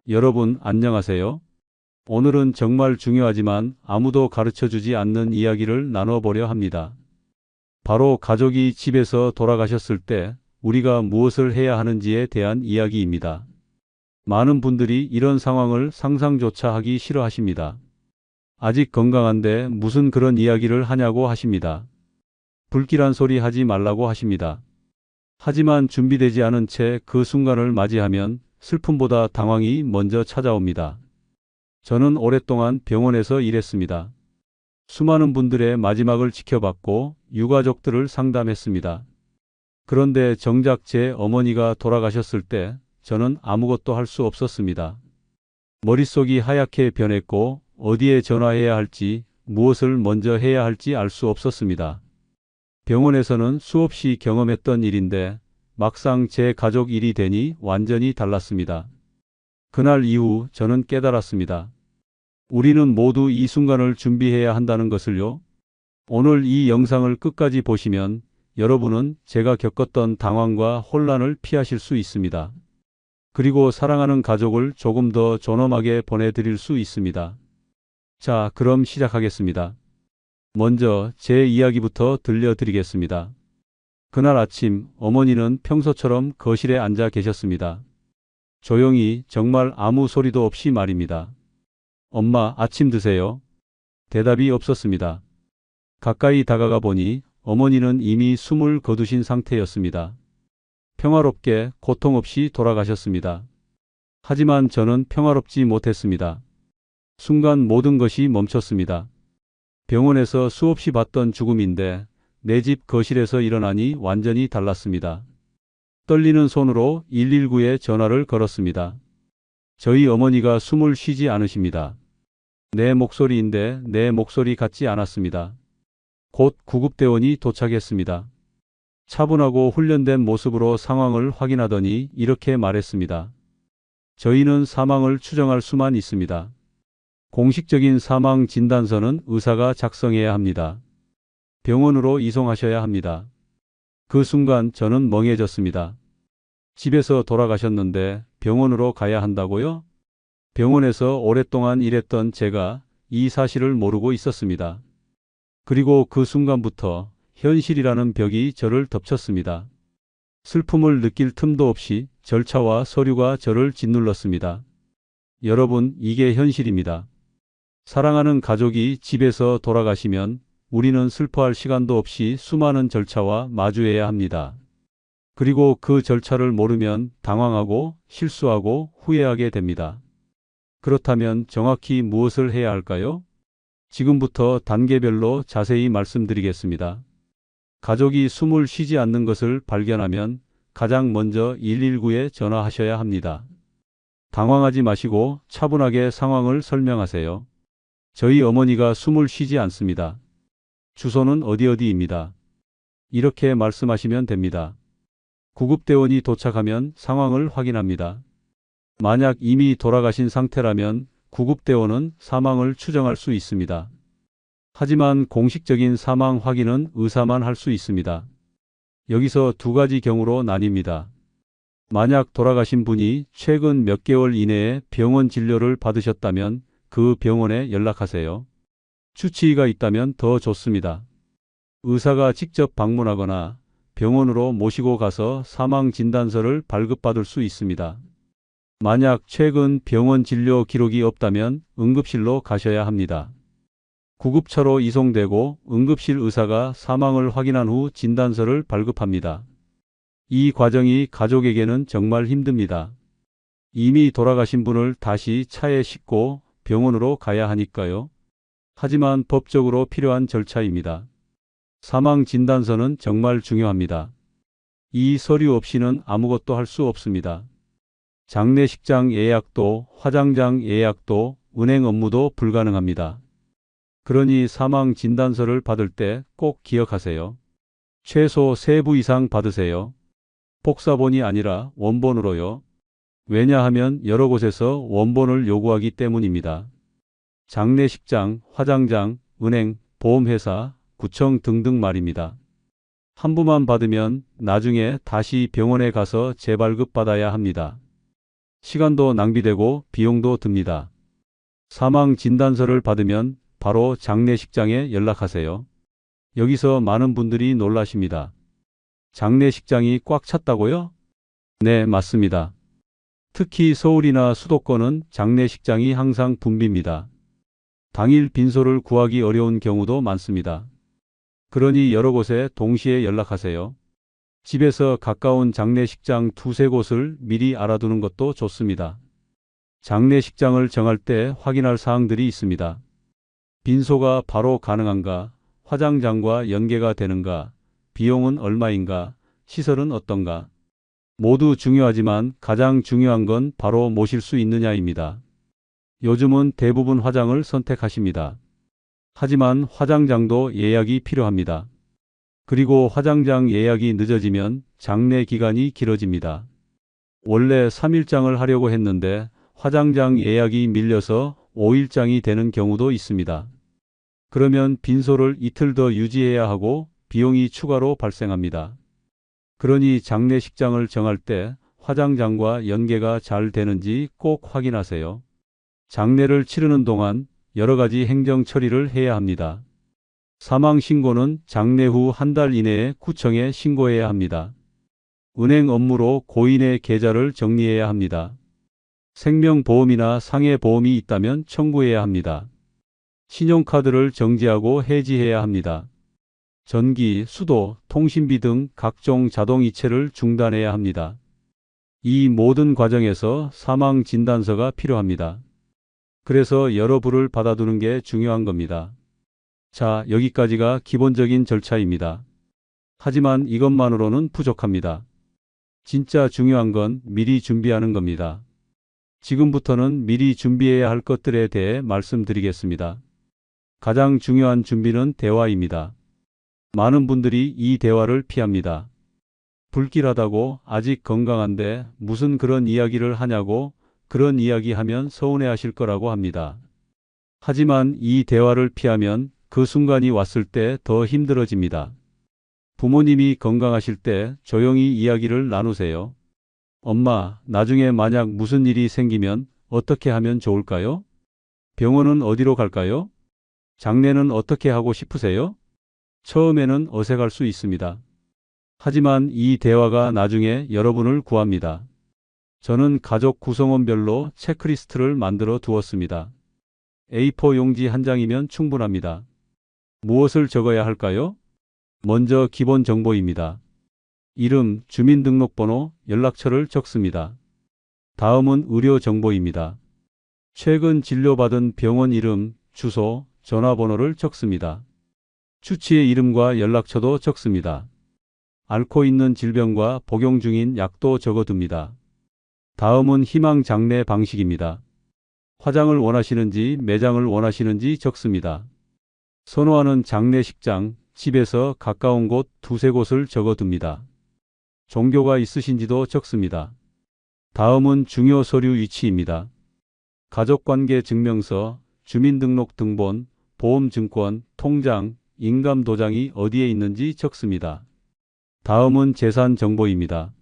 여러분 안녕하세요. 오늘은 정말 중요하지만 아무도 가르쳐주지 않는 이야기를 나눠보려 합니다. 바로 가족이 집에서 돌아가셨을 때 우리가 무엇을 해야 하는지에 대한 이야기입니다. 많은 분들이 이런 상황을 상상조차 하기 싫어하십니다. 아직 건강한데 무슨 그런 이야기를 하냐고 하십니다. 불길한 소리 하지 말라고 하십니다. 하지만 준비되지 않은 채 그 순간을 맞이하면 슬픔보다 당황이 먼저 찾아옵니다. 저는 오랫동안 병원에서 일했습니다. 수많은 분들의 마지막을 지켜봤고 유가족들을 상담했습니다. 그런데 정작 제 어머니가 돌아가셨을 때 저는 아무것도 할 수 없었습니다. 머릿속이 하얗게 변했고 어디에 전화해야 할지 무엇을 먼저 해야 할지 알 수 없었습니다. 병원에서는 수없이 경험했던 일인데 막상 제 가족 일이 되니 완전히 달랐습니다. 그날 이후 저는 깨달았습니다. 우리는 모두 이 순간을 준비해야 한다는 것을요. 오늘 이 영상을 끝까지 보시면 여러분은 제가 겪었던 당황과 혼란을 피하실 수 있습니다. 그리고 사랑하는 가족을 조금 더 존엄하게 보내드릴 수 있습니다. 자, 그럼 시작하겠습니다. 먼저 제 이야기부터 들려드리겠습니다. 그날 아침 어머니는 평소처럼 거실에 앉아 계셨습니다. 조용히 정말 아무 소리도 없이 말입니다. 엄마, 아침 드세요. 대답이 없었습니다. 가까이 다가가 보니 어머니는 이미 숨을 거두신 상태였습니다. 평화롭게 고통 없이 돌아가셨습니다. 하지만 저는 평화롭지 못했습니다. 순간 모든 것이 멈췄습니다. 병원에서 수없이 봤던 죽음인데 내 집 거실에서 일어나니 완전히 달랐습니다. 떨리는 손으로 119에 전화를 걸었습니다. 저희 어머니가 숨을 쉬지 않으십니다. 내 목소리인데 내 목소리 같지 않았습니다. 곧 구급대원이 도착했습니다. 차분하고 훈련된 모습으로 상황을 확인하더니 이렇게 말했습니다. 저희는 사망을 추정할 수만 있습니다. 공식적인 사망 진단서는 의사가 작성해야 합니다. 병원으로 이송하셔야 합니다. 그 순간 저는 멍해졌습니다. 집에서 돌아가셨는데 병원으로 가야 한다고요? 병원에서 오랫동안 일했던 제가 이 사실을 모르고 있었습니다. 그리고 그 순간부터 현실이라는 벽이 저를 덮쳤습니다. 슬픔을 느낄 틈도 없이 절차와 서류가 저를 짓눌렀습니다. 여러분, 이게 현실입니다. 사랑하는 가족이 집에서 돌아가시면 우리는 슬퍼할 시간도 없이 수많은 절차와 마주해야 합니다. 그리고 그 절차를 모르면 당황하고 실수하고 후회하게 됩니다. 그렇다면 정확히 무엇을 해야 할까요? 지금부터 단계별로 자세히 말씀드리겠습니다. 가족이 숨을 쉬지 않는 것을 발견하면 가장 먼저 119에 전화하셔야 합니다. 당황하지 마시고 차분하게 상황을 설명하세요. 저희 어머니가 숨을 쉬지 않습니다. 주소는 어디입니다. 이렇게 말씀하시면 됩니다. 구급대원이 도착하면 상황을 확인합니다. 만약 이미 돌아가신 상태라면 구급대원은 사망을 추정할 수 있습니다. 하지만 공식적인 사망 확인은 의사만 할 수 있습니다. 여기서 두 가지 경우로 나뉩니다. 만약 돌아가신 분이 최근 몇 개월 이내에 병원 진료를 받으셨다면 그 병원에 연락하세요. 추치의가 있다면 더 좋습니다. 의사가 직접 방문하거나 병원으로 모시고 가서 사망 진단서를 발급받을 수 있습니다. 만약 최근 병원 진료 기록이 없다면 응급실로 가셔야 합니다. 구급차로 이송되고 응급실 의사가 사망을 확인한 후 진단서를 발급합니다. 이 과정이 가족에게는 정말 힘듭니다. 이미 돌아가신 분을 다시 차에 싣고 병원으로 가야 하니까요. 하지만 법적으로 필요한 절차입니다. 사망 진단서는 정말 중요합니다. 이 서류 없이는 아무것도 할 수 없습니다. 장례식장 예약도, 화장장 예약도, 은행 업무도 불가능합니다. 그러니 사망 진단서를 받을 때 꼭 기억하세요. 최소 3부 이상 받으세요. 복사본이 아니라 원본으로요. 왜냐하면 여러 곳에서 원본을 요구하기 때문입니다. 장례식장, 화장장, 은행, 보험회사, 구청 등등 말입니다. 한 부만 받으면 나중에 다시 병원에 가서 재발급 받아야 합니다. 시간도 낭비되고 비용도 듭니다. 사망 진단서를 받으면 바로 장례식장에 연락하세요. 여기서 많은 분들이 놀라십니다. 장례식장이 꽉 찼다고요? 네, 맞습니다. 특히 서울이나 수도권은 장례식장이 항상 붐빕니다. 당일 빈소를 구하기 어려운 경우도 많습니다. 그러니 여러 곳에 동시에 연락하세요. 집에서 가까운 장례식장 두세 곳을 미리 알아두는 것도 좋습니다. 장례식장을 정할 때 확인할 사항들이 있습니다. 빈소가 바로 가능한가, 화장장과 연계가 되는가, 비용은 얼마인가, 시설은 어떤가. 모두 중요하지만 가장 중요한 건 바로 모실 수 있느냐입니다. 요즘은 대부분 화장을 선택하십니다. 하지만 화장장도 예약이 필요합니다. 그리고 화장장 예약이 늦어지면 장례 기간이 길어집니다. 원래 3일장을 하려고 했는데 화장장 예약이 밀려서 5일장이 되는 경우도 있습니다. 그러면 빈소를 이틀 더 유지해야 하고 비용이 추가로 발생합니다. 그러니 장례식장을 정할 때 화장장과 연계가 잘 되는지 꼭 확인하세요. 장례를 치르는 동안 여러 가지 행정 처리를 해야 합니다. 사망 신고는 장례 후 한 달 이내에 구청에 신고해야 합니다. 은행 업무로 고인의 계좌를 정리해야 합니다. 생명보험이나 상해보험이 있다면 청구해야 합니다. 신용카드를 정지하고 해지해야 합니다. 전기, 수도, 통신비 등 각종 자동이체를 중단해야 합니다. 이 모든 과정에서 사망 진단서가 필요합니다. 그래서 여러 부를 받아두는 게 중요한 겁니다. 자, 여기까지가 기본적인 절차입니다. 하지만 이것만으로는 부족합니다. 진짜 중요한 건 미리 준비하는 겁니다. 지금부터는 미리 준비해야 할 것들에 대해 말씀드리겠습니다. 가장 중요한 준비는 대화입니다. 많은 분들이 이 대화를 피합니다. 불길하다고, 아직 건강한데 무슨 그런 이야기를 하냐고, 그런 이야기하면 서운해하실 거라고 합니다. 하지만 이 대화를 피하면 그 순간이 왔을 때 더 힘들어집니다. 부모님이 건강하실 때 조용히 이야기를 나누세요. 엄마, 나중에 만약 무슨 일이 생기면 어떻게 하면 좋을까요? 병원은 어디로 갈까요? 장례는 어떻게 하고 싶으세요? 처음에는 어색할 수 있습니다. 하지만 이 대화가 나중에 여러분을 구합니다. 저는 가족 구성원별로 체크리스트를 만들어 두었습니다. A4 용지 한 장이면 충분합니다. 무엇을 적어야 할까요? 먼저 기본 정보입니다. 이름, 주민등록번호, 연락처를 적습니다. 다음은 의료 정보입니다. 최근 진료받은 병원 이름, 주소, 전화번호를 적습니다. 주치의 이름과 연락처도 적습니다. 앓고 있는 질병과 복용 중인 약도 적어둡니다. 다음은 희망 장례 방식입니다. 화장을 원하시는지 매장을 원하시는지 적습니다. 선호하는 장례식장, 집에서 가까운 곳 두세 곳을 적어둡니다. 종교가 있으신지도 적습니다. 다음은 중요 서류 위치입니다. 가족관계 증명서, 주민등록등본, 보험증권, 통장, 인감도장이 어디에 있는지 적습니다. 다음은 재산 정보입니다.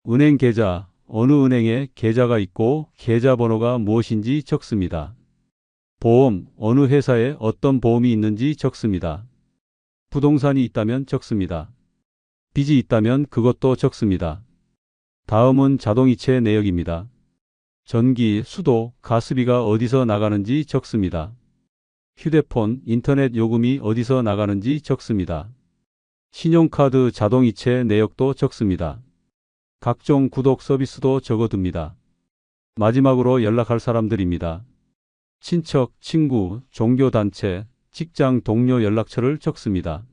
은행 계좌, 어느 은행에 계좌가 있고 계좌번호가 무엇인지 적습니다. 보험, 어느 회사에 어떤 보험이 있는지 적습니다. 부동산이 있다면 적습니다. 빚이 있다면 그것도 적습니다. 다음은 자동이체 내역입니다. 전기, 수도, 가스비가 어디서 나가는지 적습니다. 휴대폰, 인터넷 요금이 어디서 나가는지 적습니다. 신용카드 자동이체 내역도 적습니다. 각종 구독 서비스도 적어둡니다. 마지막으로 연락할 사람들입니다. 친척, 친구, 종교단체, 직장 동료 연락처를 적습니다.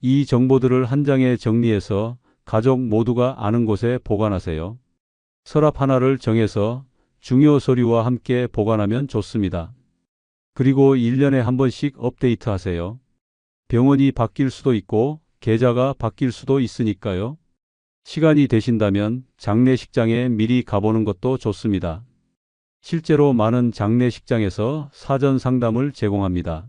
이 정보들을 한 장에 정리해서 가족 모두가 아는 곳에 보관하세요. 서랍 하나를 정해서 중요 서류와 함께 보관하면 좋습니다. 그리고 1년에 한 번씩 업데이트 하세요. 병원이 바뀔 수도 있고 계좌가 바뀔 수도 있으니까요. 시간이 되신다면 장례식장에 미리 가보는 것도 좋습니다. 실제로 많은 장례식장에서 사전 상담을 제공합니다.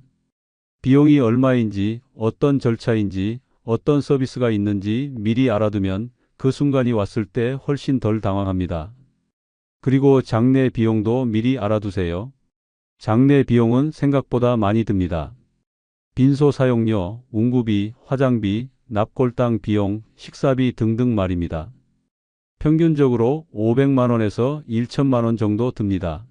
비용이 얼마인지, 어떤 절차인지, 어떤 서비스가 있는지 미리 알아두면 그 순간이 왔을 때 훨씬 덜 당황합니다. 그리고 장례 비용도 미리 알아두세요. 장례 비용은 생각보다 많이 듭니다. 빈소 사용료, 운구비, 화장비, 납골당 비용, 식사비 등등 말입니다. 평균적으로 500만 원에서 1천만 원 정도 듭니다.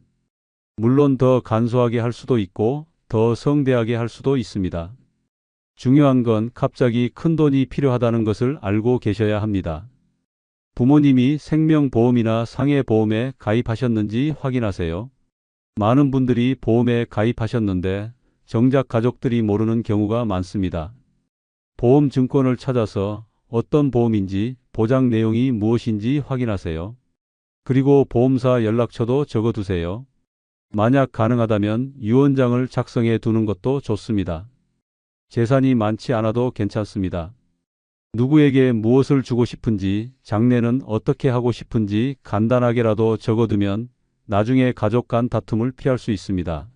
물론 더 간소하게 할 수도 있고 더 성대하게 할 수도 있습니다. 중요한 건 갑자기 큰 돈이 필요하다는 것을 알고 계셔야 합니다. 부모님이 생명보험이나 상해보험에 가입하셨는지 확인하세요. 많은 분들이 보험에 가입하셨는데 정작 가족들이 모르는 경우가 많습니다. 보험 증권을 찾아서 어떤 보험인지 보장 내용이 무엇인지 확인하세요. 그리고 보험사 연락처도 적어두세요. 만약 가능하다면 유언장을 작성해 두는 것도 좋습니다. 재산이 많지 않아도 괜찮습니다. 누구에게 무엇을 주고 싶은지, 장례는 어떻게 하고 싶은지 간단하게라도 적어두면 나중에 가족 간 다툼을 피할 수 있습니다.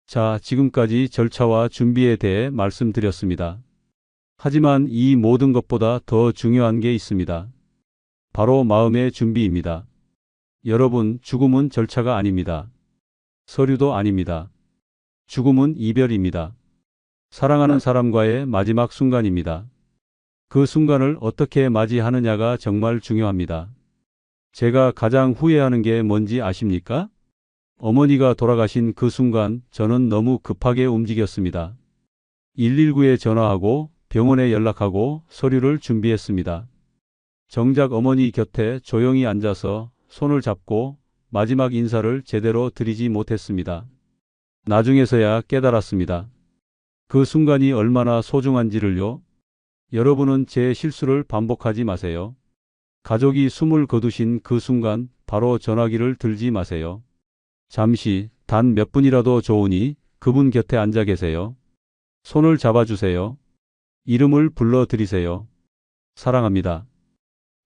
자, 지금까지 절차와 준비에 대해 말씀드렸습니다. 하지만 이 모든 것보다 더 중요한 게 있습니다. 바로 마음의 준비입니다. 여러분, 죽음은 절차가 아닙니다. 서류도 아닙니다. 죽음은 이별입니다. 사랑하는 사람과의 마지막 순간입니다. 그 순간을 어떻게 맞이하느냐가 정말 중요합니다. 제가 가장 후회하는 게 뭔지 아십니까? 어머니가 돌아가신 그 순간 저는 너무 급하게 움직였습니다. 119에 전화하고 병원에 연락하고 서류를 준비했습니다. 정작 어머니 곁에 조용히 앉아서 손을 잡고 마지막 인사를 제대로 드리지 못했습니다. 나중에서야 깨달았습니다. 그 순간이 얼마나 소중한지를요. 여러분은 제 실수를 반복하지 마세요. 가족이 숨을 거두신 그 순간 바로 전화기를 들지 마세요. 잠시 단 몇 분이라도 좋으니 그분 곁에 앉아 계세요. 손을 잡아주세요. 이름을 불러드리세요. 사랑합니다.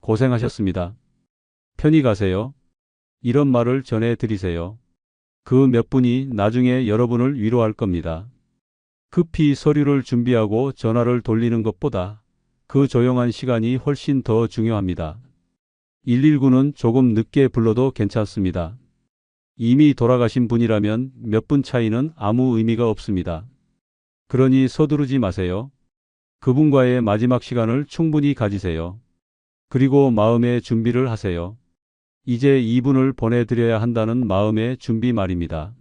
고생하셨습니다. 편히 가세요. 이런 말을 전해드리세요. 그 몇 분이 나중에 여러분을 위로할 겁니다. 급히 서류를 준비하고 전화를 돌리는 것보다 그 조용한 시간이 훨씬 더 중요합니다. 119는 조금 늦게 불러도 괜찮습니다. 이미 돌아가신 분이라면 몇 분 차이는 아무 의미가 없습니다. 그러니 서두르지 마세요. 그분과의 마지막 시간을 충분히 가지세요. 그리고 마음의 준비를 하세요. 이제 이분을 보내드려야 한다는 마음의 준비 말입니다.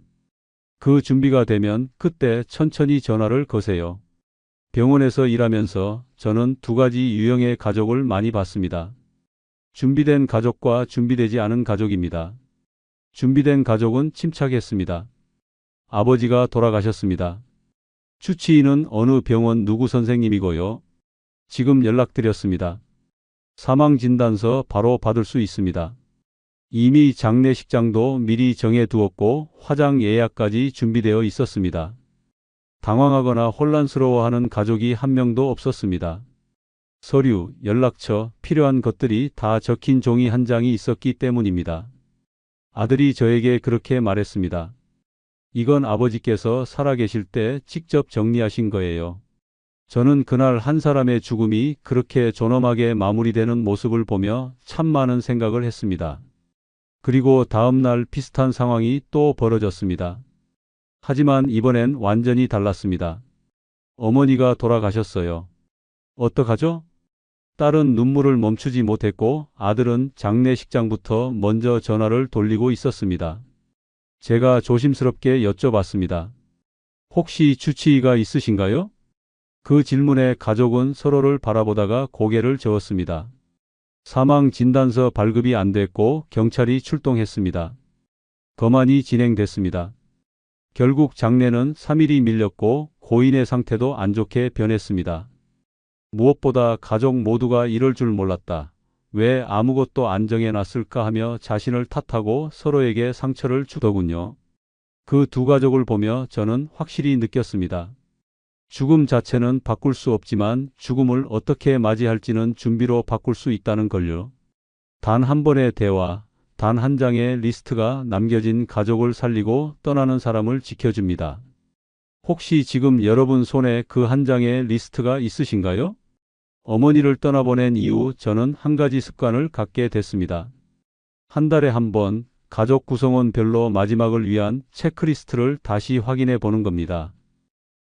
그 준비가 되면 그때 천천히 전화를 거세요. 병원에서 일하면서 저는 두 가지 유형의 가족을 많이 봤습니다. 준비된 가족과 준비되지 않은 가족입니다. 준비된 가족은 침착했습니다. 아버지가 돌아가셨습니다. 주치의는 어느 병원 누구 선생님이고요. 지금 연락드렸습니다. 사망진단서 바로 받을 수 있습니다. 이미 장례식장도 미리 정해두었고 화장 예약까지 준비되어 있었습니다. 당황하거나 혼란스러워하는 가족이 한 명도 없었습니다. 서류, 연락처, 필요한 것들이 다 적힌 종이 한 장이 있었기 때문입니다. 아들이 저에게 그렇게 말했습니다. 이건 아버지께서 살아계실 때 직접 정리하신 거예요. 저는 그날 한 사람의 죽음이 그렇게 존엄하게 마무리되는 모습을 보며 참 많은 생각을 했습니다. 그리고 다음 날 비슷한 상황이 또 벌어졌습니다. 하지만 이번엔 완전히 달랐습니다. 어머니가 돌아가셨어요. 어떡하죠? 딸은 눈물을 멈추지 못했고 아들은 장례식장부터 먼저 전화를 돌리고 있었습니다. 제가 조심스럽게 여쭤봤습니다. 혹시 주치의가 있으신가요? 그 질문에 가족은 서로를 바라보다가 고개를 저었습니다. 사망 진단서 발급이 안 됐고 경찰이 출동했습니다. 검안이 진행됐습니다. 결국 장례는 3일이 밀렸고 고인의 상태도 안 좋게 변했습니다. 무엇보다 가족 모두가 이럴 줄 몰랐다. 왜 아무것도 안 정해놨을까 하며 자신을 탓하고 서로에게 상처를 주더군요. 그 두 가족을 보며 저는 확실히 느꼈습니다. 죽음 자체는 바꿀 수 없지만 죽음을 어떻게 맞이할지는 준비로 바꿀 수 있다는 걸요. 단 한 번의 대화, 단 한 장의 리스트가 남겨진 가족을 살리고 떠나는 사람을 지켜줍니다. 혹시 지금 여러분 손에 그 한 장의 리스트가 있으신가요? 어머니를 떠나보낸 이후 저는 한 가지 습관을 갖게 됐습니다. 한 달에 한 번 가족 구성원별로 마지막을 위한 체크리스트를 다시 확인해 보는 겁니다.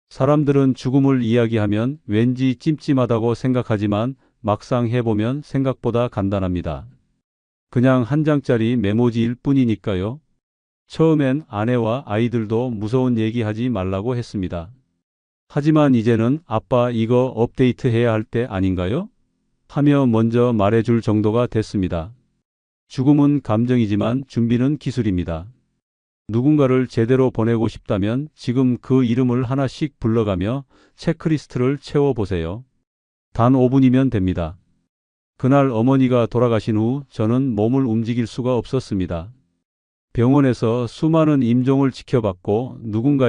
사람들은 죽음을 이야기하면 왠지 찜찜하다고 생각하지만 막상 해보면 생각보다 간단합니다. 그냥 한 장짜리 메모지일 뿐이니까요. 처음엔 아내와 아이들도 무서운 얘기 하지 말라고 했습니다. 하지만 이제는 아빠 이거 업데이트 해야 할 때 아닌가요? 하며 먼저 말해줄 정도가 됐습니다. 죽음은 감정이지만 준비는 기술입니다. 누군가를 제대로 보내고 싶다면 지금 그 이름을 하나씩 불러가며 체크리스트를 채워보세요. 단 5분이면 됩니다. 그날 어머니가 돌아가신 후 저는 몸을 움직일 수가 없었습니다. 병원에서 수많은 임종을 지켜봤고 누군가의